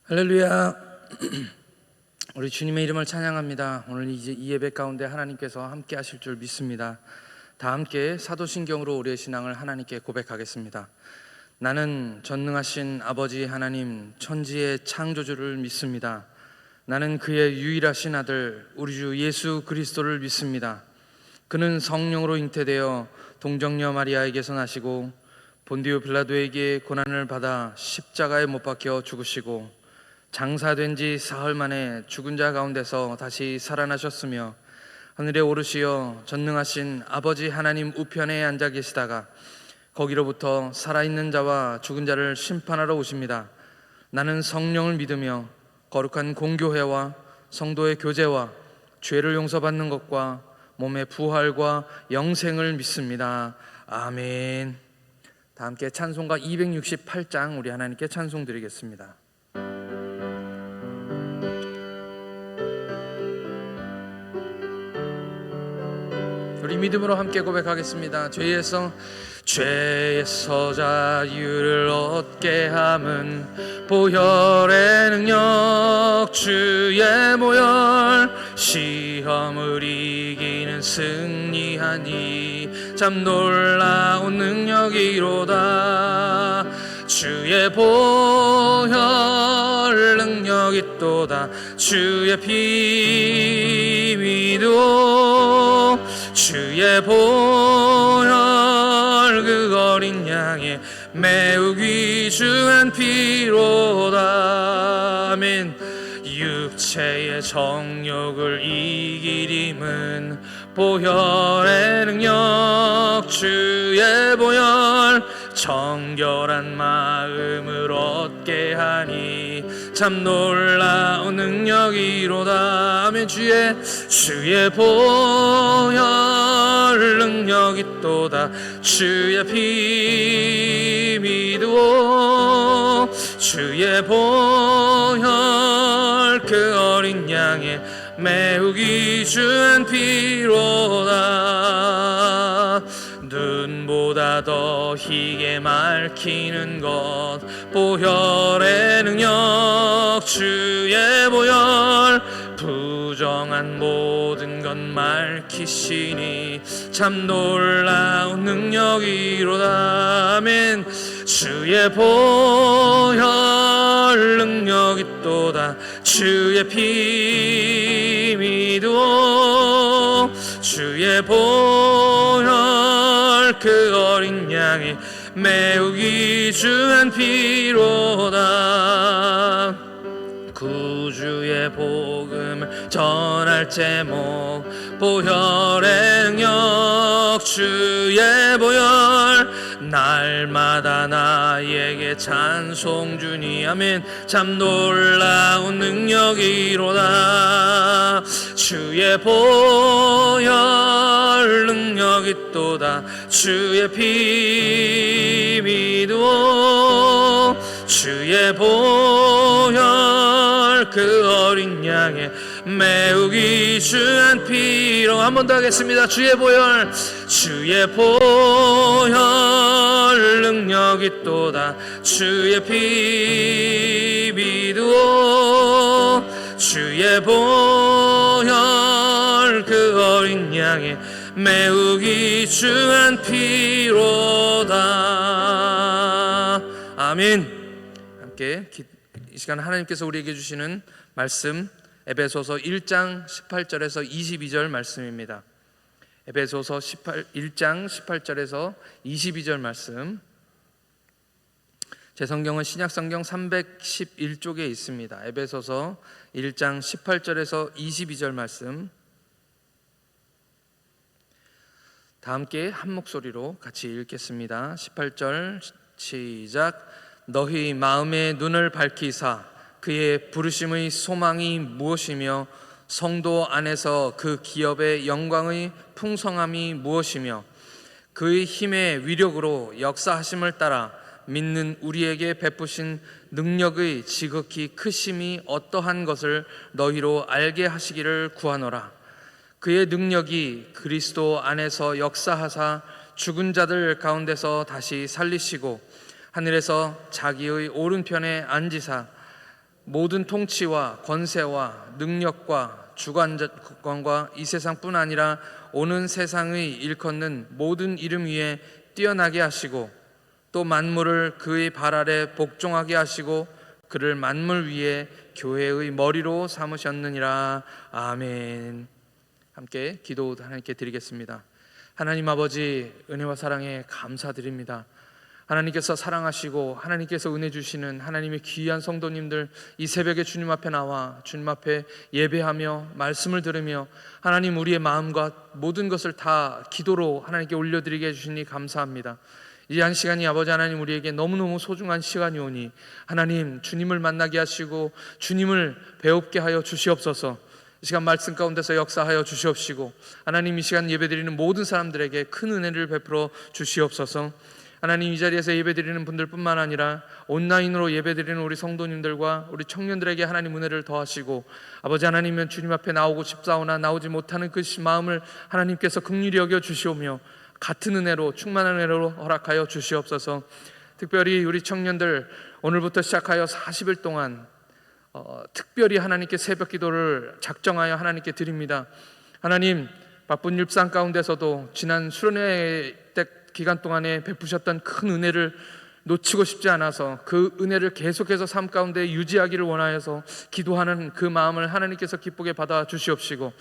할렐루야. 우리 주님의 이름을 찬양합니다. 오늘 이제 이 예배 가운데 하나님께서 함께 하실 줄 믿습니다. 다 함께 사도신경으로 우리의 신앙을 하나님께 고백하겠습니다. 나는 전능하신 아버지 하나님, 천지의 창조주를 믿습니다. 나는 그의 유일하신 아들 우리 주 예수 그리스도를 믿습니다. 그는 성령으로 잉태되어 동정녀 마리아에게서 나시고 본디오 빌라도에게 고난을 받아 십자가에 못 박혀 죽으시고 장사된 지 사흘 만에 죽은 자 가운데서 다시 살아나셨으며 하늘에 오르시어 전능하신 아버지 하나님 우편에 앉아 계시다가 거기로부터 살아있는 자와 죽은 자를 심판하러 오십니다. 나는 성령을 믿으며 거룩한 공교회와 성도의 교제와 죄를 용서받는 것과 몸의 부활과 영생을 믿습니다. 아멘. 다 함께 찬송가 268장 우리 하나님께 찬송 드리겠습니다. 우리 믿음으로 함께 고백하겠습니다. 죄에서 자유를 얻게 함은 보혈의 능력, 주의 모혈, 시험을 이기는 승리하니 참 놀라운 능력이로다. 주의 보혈 능력이 또다. 주의 피 믿어 주의 보혈 그 어린 양의 매우 귀중한 피로다. 아멘. 육체의 정욕을 이길 힘은 보혈의 능력, 주의 보혈, 정결한 마음을 얻게 하니 참 놀라운 능력이로다. 아멘. 주의 보혈 능력이 또다. 주의 피 믿어 주의 보혈 그 어린 양의 매우 귀중한 피로다. 눈보다 더 희게 맑히는 것 보혈의 능력, 주의 보혈, 부정한 모든 것 맑히시니 참 놀라운 능력이로다. 아멘. 주의 보혈 능력이 또다. 주의 피 믿어 주의 보혈 그 어린 양의 매우 귀중한 피로다. 구주의 복음을 전할 제목 보혈의 능력, 주의 보혈, 날마다 나에게 찬송 주니 아멘. 참 놀라운 능력이로다. 주의 보혈 능력이 또다. 주의 피 믿어 주의 보혈 그 어린 양의 매우 귀중한 피로. 한 번 더 하겠습니다. 주의 보혈 능력이 또다. 주의 피 믿어 주의 보혈 그 어린 양의 매우 귀중한 피로다. 아멘. 함께 이 시간 하나님께서 우리에게 주시는 말씀 에베소서 1장 18절에서 22절 말씀입니다. 에베소서 1장 18절에서 22절 말씀. 제 성경은 신약성경 311쪽에 있습니다. 에베소서 1장 18절에서 22절 말씀. 다 함께 한 목소리로 같이 읽겠습니다. 18절 시작. 너희 마음의 눈을 밝히사 그의 부르심의 소망이 무엇이며 성도 안에서 그 기업의 영광의 풍성함이 무엇이며 그의 힘의 위력으로 역사하심을 따라 믿는 우리에게 베푸신 능력의 지극히 크심이 어떠한 것을 너희로 알게 하시기를 구하노라. 그의 능력이 그리스도 안에서 역사하사 죽은 자들 가운데서 다시 살리시고 하늘에서 자기의 오른편에 앉으사 모든 통치와 권세와 능력과 주관과 이 세상뿐 아니라 오는 세상의 일컫는 모든 이름 위에 뛰어나게 하시고 또 만물을 그의 발 아래 복종하게 하시고 그를 만물 위에 교회의 머리로 삼으셨느니라. 아멘. 함께 기도 하나님께 드리겠습니다. 하나님 아버지, 은혜와 사랑에 감사드립니다. 하나님께서 사랑하시고 하나님께서 은혜 주시는 하나님의 귀한 성도님들, 이 새벽에 주님 앞에 나와 주님 앞에 예배하며 말씀을 들으며 하나님 우리의 마음과 모든 것을 다 기도로 하나님께 올려드리게 해주시니 감사합니다. 이 한 시간이 아버지 하나님 우리에게 너무너무 소중한 시간이 오니 하나님 주님을 만나게 하시고 주님을 배웁게 하여 주시옵소서. 이 시간 말씀 가운데서 역사하여 주시옵시고 하나님 이 시간 예배드리는 모든 사람들에게 큰 은혜를 베풀어 주시옵소서. 하나님 이 자리에서 예배드리는 분들뿐만 아니라 온라인으로 예배드리는 우리 성도님들과 우리 청년들에게 하나님 은혜를 더하시고 아버지 하나님은 주님 앞에 나오고 싶사오나 나오지 못하는 그 마음을 하나님께서 긍휼히 여겨 주시오며 같은 은혜로 충만한 은혜로 허락하여 주시옵소서. 특별히 우리 청년들 오늘부터 시작하여 40일 동안 특별히 하나님께 새벽 기도를 작정하여 하나님께 드립니다. 하나님 바쁜 일상 가운데서도 지난 수련회 때 기간 동안에 베푸셨던 큰 은혜를 놓치고 싶지 않아서 그 은혜를 계속해서 삶 가운데 유지하기를 원하여서 기도하는 그 마음을 하나님께서 기쁘게 받아 주시옵시고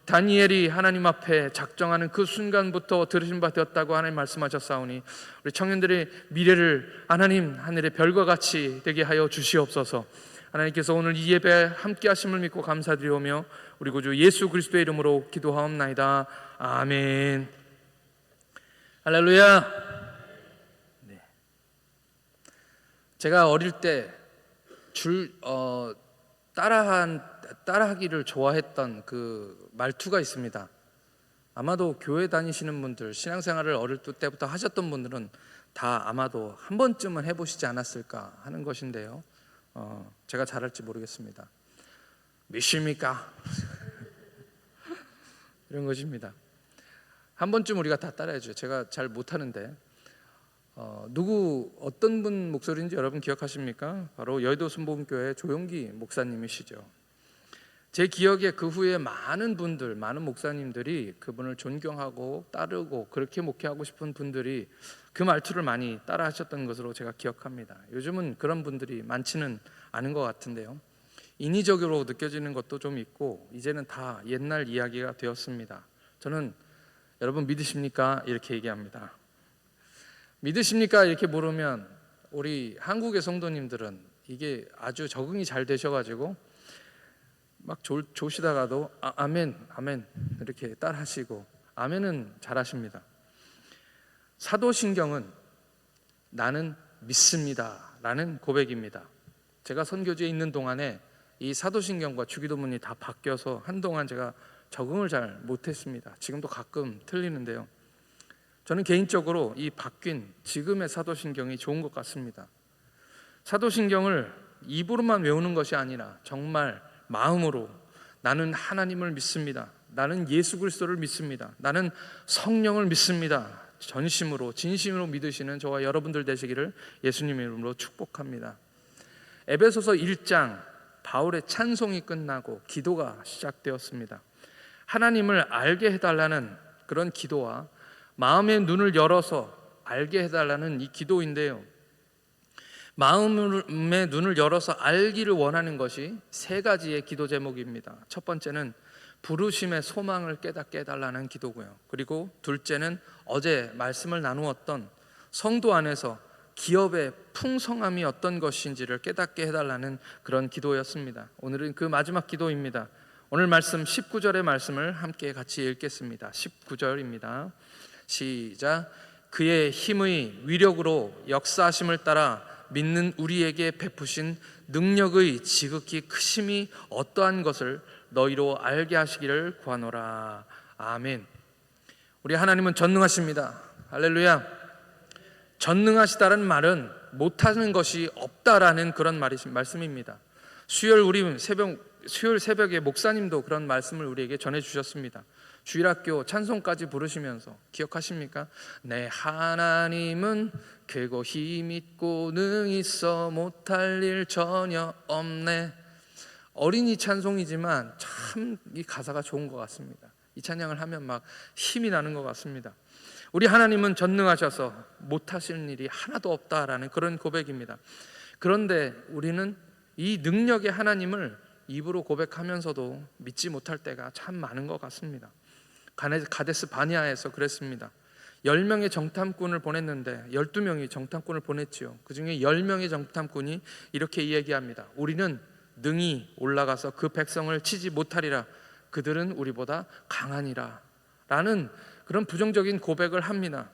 다니엘이 하나님 앞에 작정하는 그 순간부터 들으신 바 되었다고 하나님 말씀하셨사오니 우리 청년들의 미래를 하나님 하늘의 별과 같이 되게 하여 주시옵소서. 하나님께서 오늘 이 예배 함께 하심을 믿고 감사드리오며 우리 구주 예수 그리스도의 이름으로 기도하옵나이다. 아멘. 할렐루야. 네. 제가 어릴 때 따라하기를 좋아했던 그 말투가 있습니다. 아마도 교회 다니시는 분들, 신앙생활을 어릴 때부터 하셨던 분들은 다 아마도 한 번쯤은 해보시지 않았을까 하는 것인데요. 제가 잘할지 모르겠습니다. 믿습니까? 이런 것입니다. 한 번쯤 우리가 다 따라해줘요. 제가 잘 못하는데 어떤 분 목소리인지 여러분 기억하십니까? 바로 여의도 순복음교회 조용기 목사님이시죠. 제 기억에 그 후에 많은 목사님들이 그분을 존경하고 따르고 그렇게 목회하고 싶은 분들이 그 말투를 많이 따라 하셨던 것으로 제가 기억합니다. 요즘은 그런 분들이 많지는 않은 것 같은데요. 인위적으로 느껴지는 것도 좀 있고 이제는 다 옛날 이야기가 되었습니다. 저는 여러분 믿으십니까? 이렇게 얘기합니다. 믿으십니까? 이렇게 물으면 우리 한국의 성도님들은 이게 아주 적응이 잘 되셔가지고 막 조시다가도 아멘 아멘 이렇게 따라하시고 아멘은 잘하십니다. 사도신경은 나는 믿습니다 라는 고백입니다. 제가 선교지에 있는 동안에 이 사도신경과 주기도문이 다 바뀌어서 한동안 제가 적응을 잘 못했습니다. 지금도 가끔 틀리는데요. 저는 개인적으로 이 바뀐 지금의 사도신경이 좋은 것 같습니다. 사도신경을 입으로만 외우는 것이 아니라 정말 마음으로 나는 하나님을 믿습니다. 나는 예수 그리스도를 믿습니다. 나는 성령을 믿습니다. 전심으로 진심으로 믿으시는 저와 여러분들 되시기를 예수님의 이름으로 축복합니다. 에베소서 1장 바울의 찬송이 끝나고 기도가 시작되었습니다. 하나님을 알게 해달라는 그런 기도와 마음의 눈을 열어서 알게 해달라는 이 기도인데요. 마음의 눈을 열어서 알기를 원하는 것이 세 가지의 기도 제목입니다. 첫 번째는 부르심의 소망을 깨닫게 해달라는 기도고요. 그리고 둘째는 어제 말씀을 나누었던 성도 안에서 기업의 풍성함이 어떤 것인지를 깨닫게 해달라는 그런 기도였습니다. 오늘은 그 마지막 기도입니다. 오늘 말씀 19절의 말씀을 함께 같이 읽겠습니다. 19절입니다. 시작. 그의 힘의 위력으로 역사하심을 따라 믿는 우리에게 베푸신 능력의 지극히 크심이 어떠한 것을 너희로 알게 하시기를 구하노라. 아멘. 우리 하나님은 전능하십니다. 할렐루야. 전능하시다는 말은 못하는 것이 없다라는 그런 말씀입니다. 수요일 새벽에 목사님도 그런 말씀을 우리에게 전해주셨습니다. 주일학교 찬송까지 부르시면서 기억하십니까? 내 하나님은 크고 힘있고 능히 있어 못할 일 전혀 없네. 어린이 찬송이지만 참 이 가사가 좋은 것 같습니다. 이 찬양을 하면 막 힘이 나는 것 같습니다. 우리 하나님은 전능하셔서 못하시는 일이 하나도 없다라는 그런 고백입니다. 그런데 우리는 이 능력의 하나님을 입으로 고백하면서도 믿지 못할 때가 참 많은 것 같습니다. 가데스 바니아에서 그랬습니다. 10명의 정탐꾼을 보냈는데 12명이 정탐꾼을 보냈지요. 그 중에 10명의 정탐꾼이 이렇게 이야기합니다. 우리는 능히 올라가서 그 백성을 치지 못하리라. 그들은 우리보다 강하니라 라는 그런 부정적인 고백을 합니다.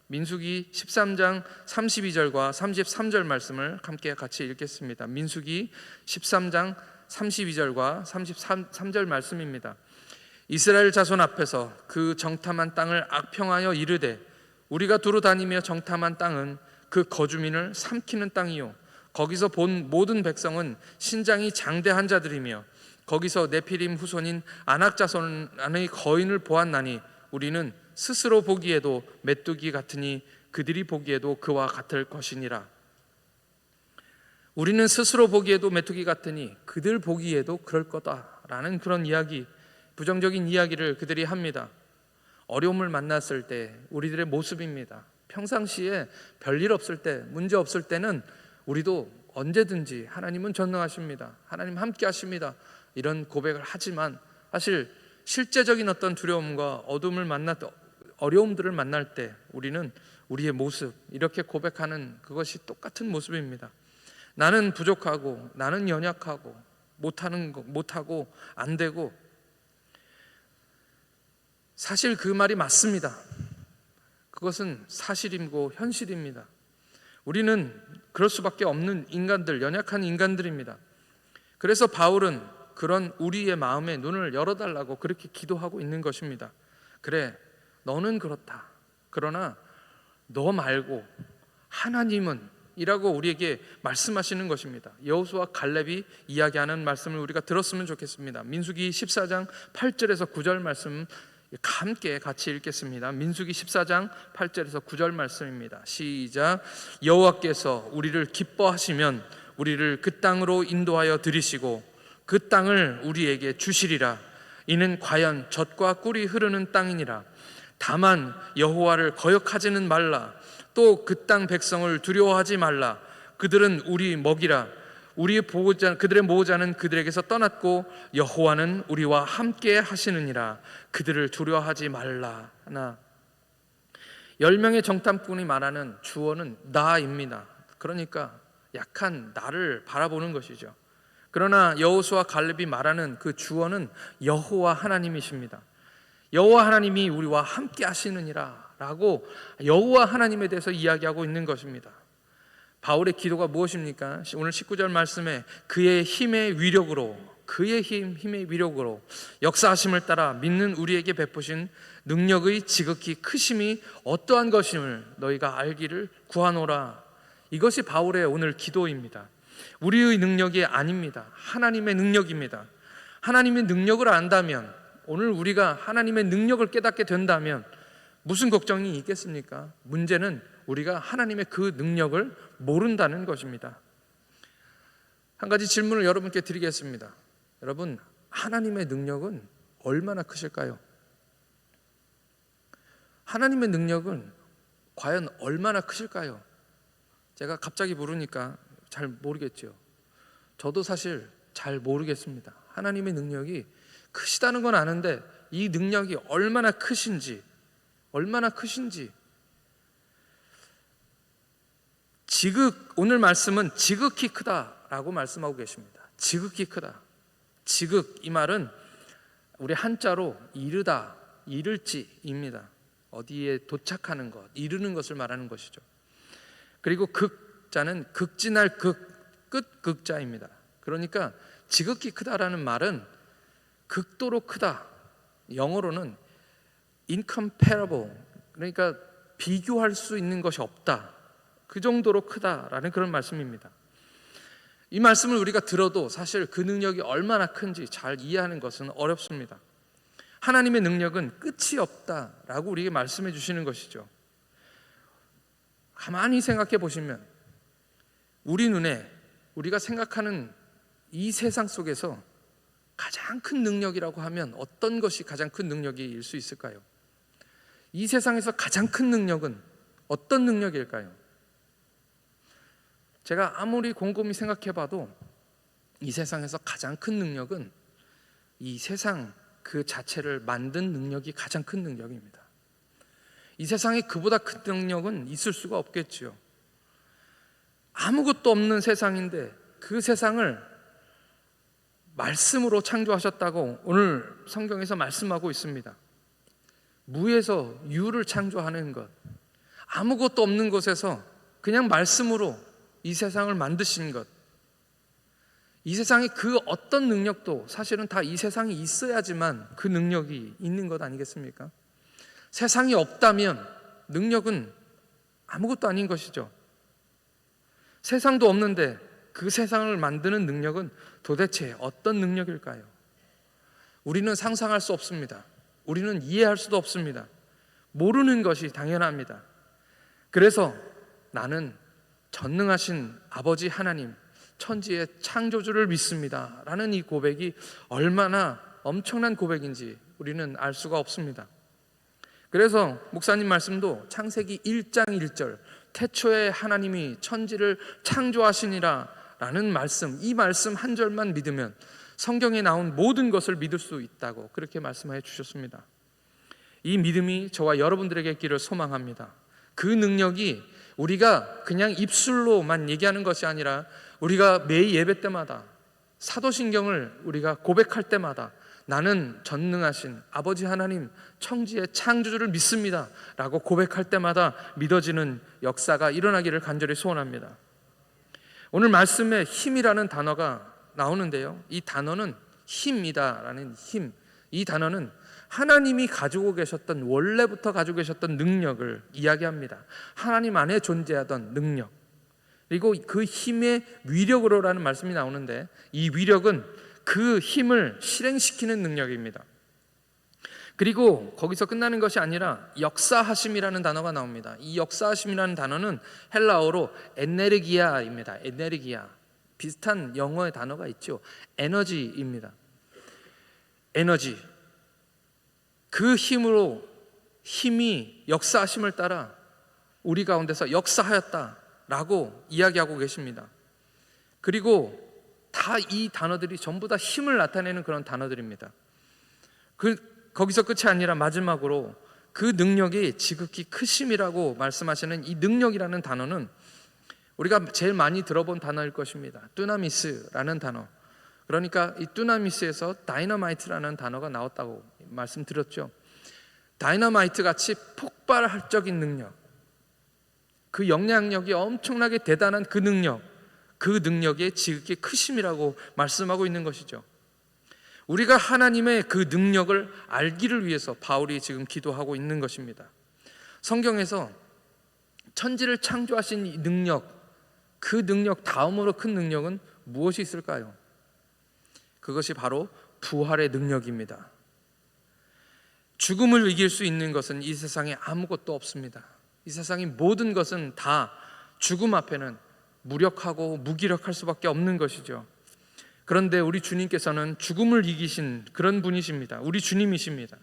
민수기 13장 32절과 33절 말씀을 함께 같이 읽겠습니다. 민수기 13장 32절과 33절 말씀입니다. 이스라엘 자손 앞에서 그 정탐한 땅을 악평하여 이르되 우리가 두루 다니며 정탐한 땅은 그 거주민을 삼키는 땅이요 거기서 본 모든 백성은 신장이 장대한 자들이며 거기서 네피림 후손인 아낙 자손의 거인을 보았나니 우리는 스스로 보기에도 메뚜기 같으니 그들이 보기에도 그와 같을 것이니라. 우리는 스스로 보기에도 메뚜기 같으니 그들 보기에도 그럴 거다라는 그런 이야기, 부정적인 이야기를 그들이 합니다. 어려움을 만났을 때 우리들의 모습입니다. 평상시에 별일 없을 때, 문제 없을 때는 우리도 언제든지 하나님은 전능하십니다. 하나님 함께 하십니다. 이런 고백을 하지만 사실 실제적인 어떤 두려움과 어려움들을 만날 때 우리는 우리의 모습 이렇게 고백하는 그것이 똑같은 모습입니다. 나는 부족하고 나는 연약하고 못하고 안 되고 사실 그 말이 맞습니다. 그것은 사실이고 현실입니다. 우리는 그럴 수밖에 없는 인간들, 연약한 인간들입니다. 그래서 바울은 그런 우리의 마음의 눈을 열어달라고 그렇게 기도하고 있는 것입니다. 그래, 너는 그렇다. 그러나 너 말고 하나님은 이라고 우리에게 말씀하시는 것입니다. 여호수아 갈렙이 이야기하는 말씀을 우리가 들었으면 좋겠습니다. 민수기 14장 8절에서 9절 말씀 함께 같이 읽겠습니다. 민수기 14장 8절에서 9절 말씀입니다. 시작. 여호와께서 우리를 기뻐하시면 우리를 그 땅으로 인도하여 들이시고 그 땅을 우리에게 주시리라. 이는 과연 젖과 꿀이 흐르는 땅이니라. 다만 여호와를 거역하지는 말라. 또 그 땅 백성을 두려워하지 말라. 그들은 우리 먹이라. 그들의 보호자는 그들에게서 떠났고 여호와는 우리와 함께 하시느니라. 그들을 두려워하지 말라. 하나, 10명의 정탐꾼이 말하는 주어는 나입니다. 그러니까 약한 나를 바라보는 것이죠. 그러나 여호수아 갈렙이 말하는 그 주어는 여호와 하나님이십니다. 여호와 하나님이 우리와 함께 하시느니라 라고 여호와 하나님에 대해서 이야기하고 있는 것입니다. 바울의 기도가 무엇입니까? 오늘 19절 말씀에 그의 힘의 위력으로 역사하심을 따라 믿는 우리에게 베푸신 능력의 지극히 크심이 어떠한 것임을 너희가 알기를 구하노라. 이것이 바울의 오늘 기도입니다. 우리의 능력이 아닙니다. 하나님의 능력입니다. 하나님의 능력을 안다면, 오늘 우리가 하나님의 능력을 깨닫게 된다면 무슨 걱정이 있겠습니까? 문제는 우리가 하나님의 그 능력을 모른다는 것입니다. 한 가지 질문을 여러분께 드리겠습니다. 여러분, 하나님의 능력은 얼마나 크실까요? 하나님의 능력은 과연 얼마나 크실까요? 제가 갑자기 물으니까 잘 모르겠죠. 저도 사실 잘 모르겠습니다. 하나님의 능력이 크시다는 건 아는데 이 능력이 얼마나 크신지 오늘 말씀은 지극히 크다라고 말씀하고 계십니다. 지극히 크다. 지극, 이 말은 우리 한자로 이르다, 이를지입니다. 어디에 도착하는 것, 이르는 것을 말하는 것이죠. 그리고 극자는 극진할 끝 극자입니다. 그러니까 지극히 크다라는 말은 극도로 크다. 영어로는 incomparable, 그러니까 비교할 수 있는 것이 없다. 그 정도로 크다라는 그런 말씀입니다. 이 말씀을 우리가 들어도 사실 그 능력이 얼마나 큰지 잘 이해하는 것은 어렵습니다. 하나님의 능력은 끝이 없다라고 우리에게 말씀해 주시는 것이죠. 가만히 생각해 보시면 우리 눈에 우리가 생각하는 이 세상 속에서 가장 큰 능력이라고 하면 어떤 것이 가장 큰 능력일 수 있을까요? 이 세상에서 가장 큰 능력은 어떤 능력일까요? 제가 아무리 곰곰이 생각해 봐도 이 세상에서 가장 큰 능력은 이 세상 그 자체를 만든 능력이 가장 큰 능력입니다. 이 세상에 그보다 큰 능력은 있을 수가 없겠죠. 아무것도 없는 세상인데 그 세상을 말씀으로 창조하셨다고 오늘 성경에서 말씀하고 있습니다. 무에서 유를 창조하는 것, 아무것도 없는 곳에서 그냥 말씀으로 이 세상을 만드신 것, 이 세상에 그 어떤 능력도 사실은 다 이 세상에 있어야지만 그 능력이 있는 것 아니겠습니까? 세상이 없다면 능력은 아무것도 아닌 것이죠. 세상도 없는데 그 세상을 만드는 능력은 도대체 어떤 능력일까요? 우리는 상상할 수 없습니다. 우리는 이해할 수도 없습니다. 모르는 것이 당연합니다. 그래서 나는 전능하신 아버지 하나님, 천지의 창조주를 믿습니다 라는 이 고백이 얼마나 엄청난 고백인지 우리는 알 수가 없습니다. 그래서 목사님 말씀도 창세기 1장 1절 태초에 하나님이 천지를 창조하시니라 라는 말씀, 이 말씀 한 절만 믿으면 성경에 나온 모든 것을 믿을 수 있다고 그렇게 말씀해 주셨습니다. 이 믿음이 저와 여러분들에게 있기를 소망합니다. 그 능력이 우리가 그냥 입술로만 얘기하는 것이 아니라 우리가 매일 예배 때마다 사도신경을 우리가 고백할 때마다 나는 전능하신 아버지 하나님 천지의 창조주를 믿습니다 라고 고백할 때마다 믿어지는 역사가 일어나기를 간절히 소원합니다. 오늘 말씀에 힘이라는 단어가 나오는데요, 이 단어는 힘이다라는 힘, 이 단어는 하나님이 가지고 계셨던, 원래부터 가지고 계셨던 능력을 이야기합니다. 하나님 안에 존재하던 능력, 그리고 그 힘의 위력으로라는 말씀이 나오는데 이 위력은 그 힘을 실행시키는 능력입니다. 그리고 거기서 끝나는 것이 아니라 역사하심이라는 단어가 나옵니다. 이 역사하심이라는 단어는 헬라어로 에네르기아입니다. 에네르기아, 비슷한 영어의 단어가 있죠. 에너지입니다. 에너지, 그 힘으로, 힘이 역사하심을 따라 우리 가운데서 역사하였다라고 이야기하고 계십니다. 그리고 다 이 단어들이 전부 다 힘을 나타내는 그런 단어들입니다. 거기서 끝이 아니라 마지막으로 그 능력이 지극히 크심이라고 말씀하시는 이 능력이라는 단어는 우리가 제일 많이 들어본 단어일 것입니다. 뚜나미스라는 단어. 그러니까 이 뚜나미스에서 다이너마이트라는 단어가 나왔다고 말씀드렸죠. 다이너마이트 같이 폭발적인 능력, 그 영향력이 엄청나게 대단한 그 능력, 그 능력의 지극히 크심이라고 말씀하고 있는 것이죠. 우리가 하나님의 그 능력을 알기를 위해서 바울이 지금 기도하고 있는 것입니다. 성경에서 천지를 창조하신 이 능력, 그 능력 다음으로 큰 능력은 무엇이 있을까요? 그것이 바로 부활의 능력입니다. 죽음을 이길 수 있는 것은 이 세상에 아무것도 없습니다. 이 세상의 모든 것은 다 죽음 앞에는 무력하고 무기력할 수밖에 없는 것이죠. 그런데 우리 주님께서는 죽음을 이기신 그런 분이십니다. 우리 주님이십니다.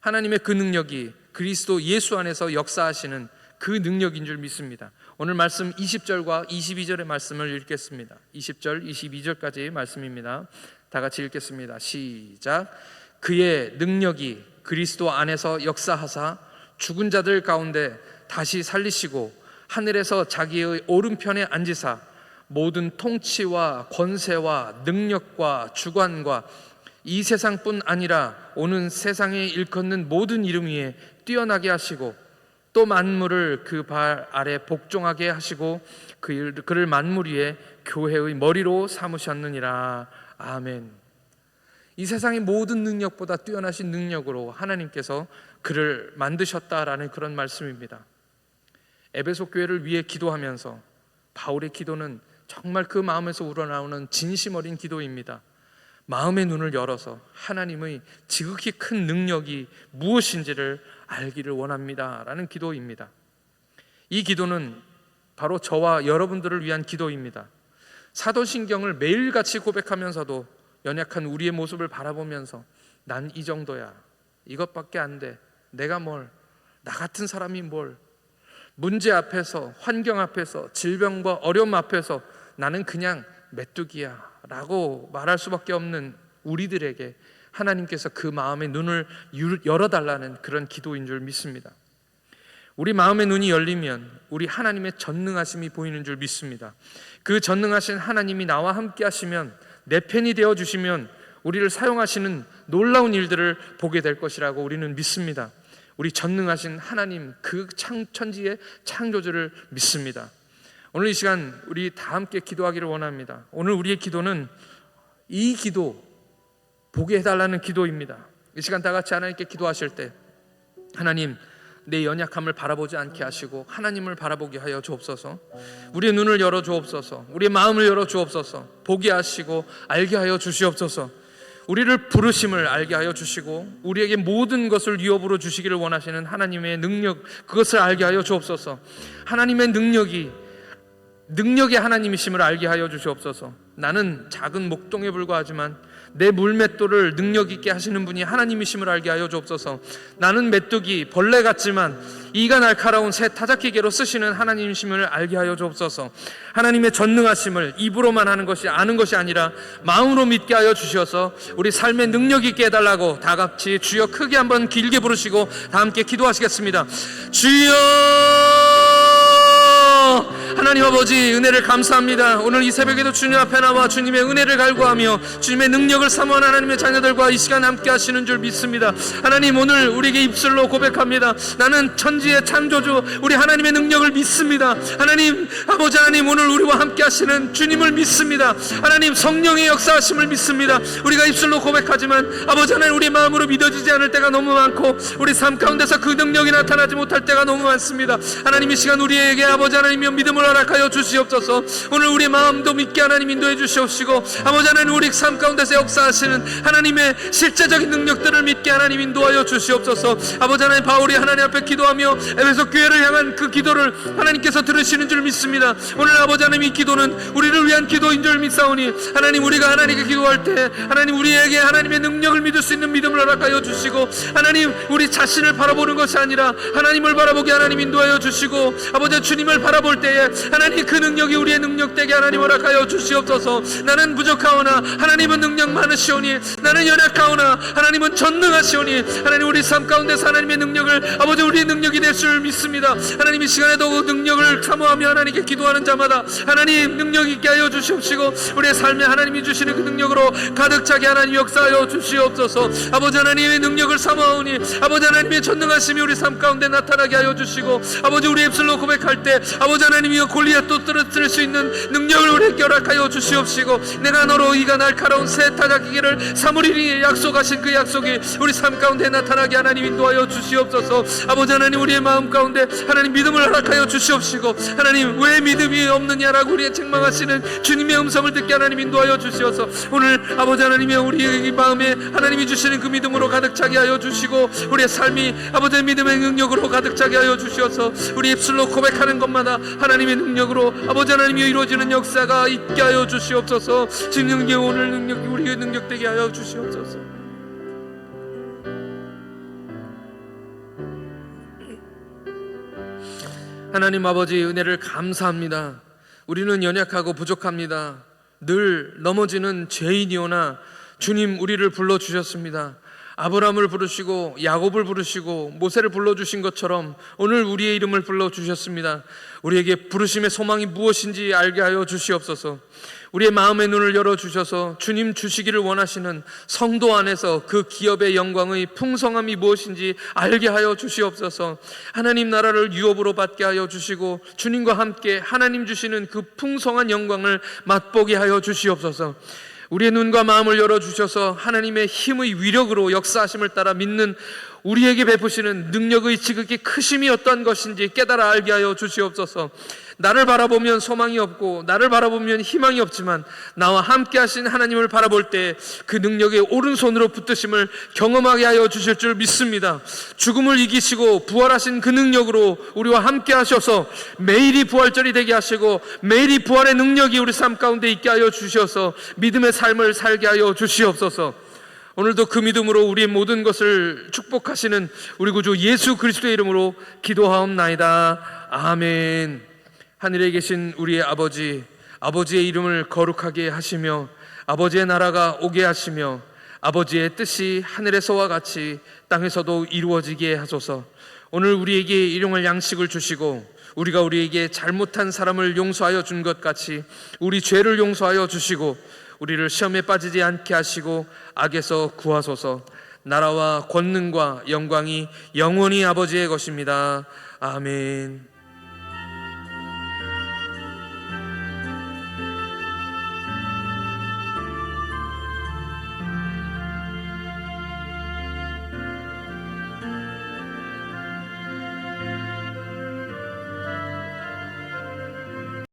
하나님의 그 능력이 그리스도 예수 안에서 역사하시는 그 능력인 줄 믿습니다. 오늘 말씀 20절과 22절의 말씀을 읽겠습니다. 20절, 22절까지의 말씀입니다. 다 같이 읽겠습니다. 시작. 그의 능력이 그리스도 안에서 역사하사 죽은 자들 가운데 다시 살리시고 하늘에서 자기의 오른편에 앉으사 모든 통치와 권세와 능력과 주관과 이 세상뿐 아니라 오는 세상에 일컫는 모든 이름 위에 뛰어나게 하시고 또 만물을 그 발 아래 복종하게 하시고 그를 만물 위에 교회의 머리로 삼으셨느니라. 아멘. 이 세상의 모든 능력보다 뛰어나신 능력으로 하나님께서 그를 만드셨다라는 그런 말씀입니다. 에베소 교회를 위해 기도하면서 바울의 기도는 정말 그 마음에서 우러나오는 진심 어린 기도입니다. 마음의 눈을 열어서 하나님의 지극히 큰 능력이 무엇인지를 알기를 원합니다 라는 기도입니다. 이 기도는 바로 저와 여러분들을 위한 기도입니다. 사도신경을 매일같이 고백하면서도 연약한 우리의 모습을 바라보면서 난 이 정도야, 이것밖에 안 돼, 내가 뭘, 나 같은 사람이 뭘, 문제 앞에서, 환경 앞에서, 질병과 어려움 앞에서 나는 그냥 메뚜기야 라고 말할 수밖에 없는 우리들에게 하나님께서 그 마음의 눈을 열어달라는 그런 기도인 줄 믿습니다. 우리 마음의 눈이 열리면 우리 하나님의 전능하심이 보이는 줄 믿습니다. 그 전능하신 하나님이 나와 함께 하시면, 내 편이 되어주시면 우리를 사용하시는 놀라운 일들을 보게 될 것이라고 우리는 믿습니다. 우리 전능하신 하나님, 그 천지의 창조주를 믿습니다. 오늘 이 시간 우리 다 함께 기도하기를 원합니다. 오늘 우리의 기도는 이 기도, 보게 해달라는 기도입니다. 이 시간 다 같이 하나님께 기도하실 때, 하나님, 내 연약함을 바라보지 않게 하시고 하나님을 바라보게 하여 주옵소서. 우리의 눈을 열어 주옵소서. 우리의 마음을 열어 주옵소서. 보게 하시고 알게 하여 주시옵소서. 우리를 부르심을 알게 하여 주시고 우리에게 모든 것을 유업으로 주시기를 원하시는 하나님의 능력, 그것을 알게 하여 주옵소서. 하나님의 능력의 하나님이심을 알게 하여 주시옵소서. 나는 작은 목동에 불과하지만 내 물맷돌을 능력 있게 하시는 분이 하나님이심을 알게 하여 주옵소서. 나는 메뚜기, 벌레 같지만 이가 날카로운 새 타작기계로 쓰시는 하나님이심을 알게 하여 주옵소서. 하나님의 전능하심을 입으로만 하는 것이, 아는 것이 아니라 마음으로 믿게 하여 주셔서 우리 삶의 능력 있게 해달라고 다 같이 주여 크게 한번 길게 부르시고 다 함께 기도하시겠습니다. 주여! 하나님 아버지, 은혜를 감사합니다. 오늘 이 새벽에도 주님 앞에 나와 주님의 은혜를 갈구하며 주님의 능력을 사모하는 하나님의 자녀들과 이 시간 함께 하시는 줄 믿습니다. 하나님, 오늘 우리에게 입술로 고백합니다. 나는 천지의 창조주 우리 하나님의 능력을 믿습니다. 하나님 아버지, 하나님 오늘 우리와 함께 하시는 주님을 믿습니다. 하나님 성령의 역사하심을 믿습니다. 우리가 입술로 고백하지만 아버지 하나님, 우리 마음으로 믿어지지 않을 때가 너무 많고 우리 삶 가운데서 그 능력이 나타나지 못할 때가 너무 많습니다. 하나님, 이 시간 우리에게 아버지 하나님의 믿음을 허락하여 주시옵소서. 오늘 우리 마음도 믿게 하나님 인도해 주시옵시고 아버지 하나님, 우리 삶 가운데서 역사하시는 하나님의 실제적인 능력들을 믿게 하나님 인도하여 주시옵소서. 아버지 하나님, 바울이 하나님 앞에 기도하며 에베소 교회를 향한 그 기도를 하나님께서 들으시는 줄 믿습니다. 오늘 아버지 하나님, 이 기도는 우리를 위한 기도인 줄 믿사오니 하나님, 우리가 하나님께 기도할 때 하나님 우리에게 하나님의 능력을 믿을 수 있는 믿음을 허락하여 주시고 하나님, 우리 자신을 바라보는 것이 아니라 하나님을 바라보게 하나님 인도하여 주시고 아버지 주님을 바라볼 때에 하나님 그 능력이 우리의 능력 되게 하나님 허락하여 주시옵소서. 나는 부족하오나 하나님은 능력 많으시오니, 나는 연약하오나 하나님은 전능하시오니 하나님, 우리 삶 가운데서 하나님의 능력을 아버지 우리의 능력이 될 줄 믿습니다. 하나님, 이 시간에도 그 능력을 사모하며 하나님께 기도하는 자마다 하나님 능력 있게 하여 주시옵시고 우리의 삶에 하나님이 주시는 그 능력으로 가득 차게 하나님 역사하여 주시옵소서. 아버지 하나님의 능력을 사모하오니 아버지 하나님의 전능하심이 우리 삶 가운데 나타나게 하여 주시고 아버지, 우리 입술로 고백할 때 아버지 하나님이여 골리앗도 떨어뜨릴 수 있는 능력을 우리에게 허락하여 주시옵시고 내가 너로 이가 날카로운 새 타작기계를 사무리니 약속하신 그 약속이 우리 삶 가운데 나타나게 하나님 인도하여 주시옵소서. 아버지 하나님, 우리의 마음 가운데 하나님 믿음을 허락하여 주시옵시고 하나님, 왜 믿음이 없느냐라고 우리의 책망하시는 주님의 음성을 듣게 하나님 인도하여 주시어서 오늘 아버지 하나님이 우리의 마음에 하나님이 주시는 그 믿음으로 가득 차게 하여 주시고 우리의 삶이 아버지의 믿음의 능력으로 가득 차게 하여 주시어서 우리 입술로 고백하는 것마다 하나님의 능력으로 아버지 하나님이 이루어지는 역사가 있게 하여 주시옵소서. 주님의 오늘 능력이 우리의 능력 되게 하여 주시옵소서. 하나님 아버지, 은혜를 감사합니다. 우리는 연약하고 부족합니다. 늘 넘어지는 죄인이오나 주님 우리를 불러주셨습니다. 아브라함을 부르시고 야곱을 부르시고 모세를 불러주신 것처럼 오늘 우리의 이름을 불러주셨습니다. 우리에게 부르심의 소망이 무엇인지 알게 하여 주시옵소서. 우리의 마음의 눈을 열어주셔서 주님 주시기를 원하시는 성도 안에서 그 기업의 영광의 풍성함이 무엇인지 알게 하여 주시옵소서. 하나님 나라를 유업으로 받게 하여 주시고 주님과 함께 하나님 주시는 그 풍성한 영광을 맛보게 하여 주시옵소서. 우리의 눈과 마음을 열어주셔서 하나님의 힘의 위력으로 역사하심을 따라 믿는 우리에게 베푸시는 능력의 지극히 크심이 어떠한 것인지 깨달아 알게 하여 주시옵소서. 나를 바라보면 소망이 없고 나를 바라보면 희망이 없지만 나와 함께 하신 하나님을 바라볼 때 그 능력의 오른손으로 붙드심을 경험하게 하여 주실 줄 믿습니다. 죽음을 이기시고 부활하신 그 능력으로 우리와 함께 하셔서 매일이 부활절이 되게 하시고 매일이 부활의 능력이 우리 삶 가운데 있게 하여 주셔서 믿음의 삶을 살게 하여 주시옵소서. 오늘도 그 믿음으로 우리의 모든 것을 축복하시는 우리 구주 예수 그리스도의 이름으로 기도하옵나이다. 아멘. 하늘에 계신 우리의 아버지, 아버지의 이름을 거룩하게 하시며 아버지의 나라가 오게 하시며 아버지의 뜻이 하늘에서와 같이 땅에서도 이루어지게 하소서. 오늘 우리에게 일용할 양식을 주시고 우리가 우리에게 잘못한 사람을 용서하여 준 것 같이 우리 죄를 용서하여 주시고 우리를 시험에 빠지지 않게 하시고 악에서 구하소서. 나라와 권능과 영광이 영원히 아버지의 것입니다. 아멘.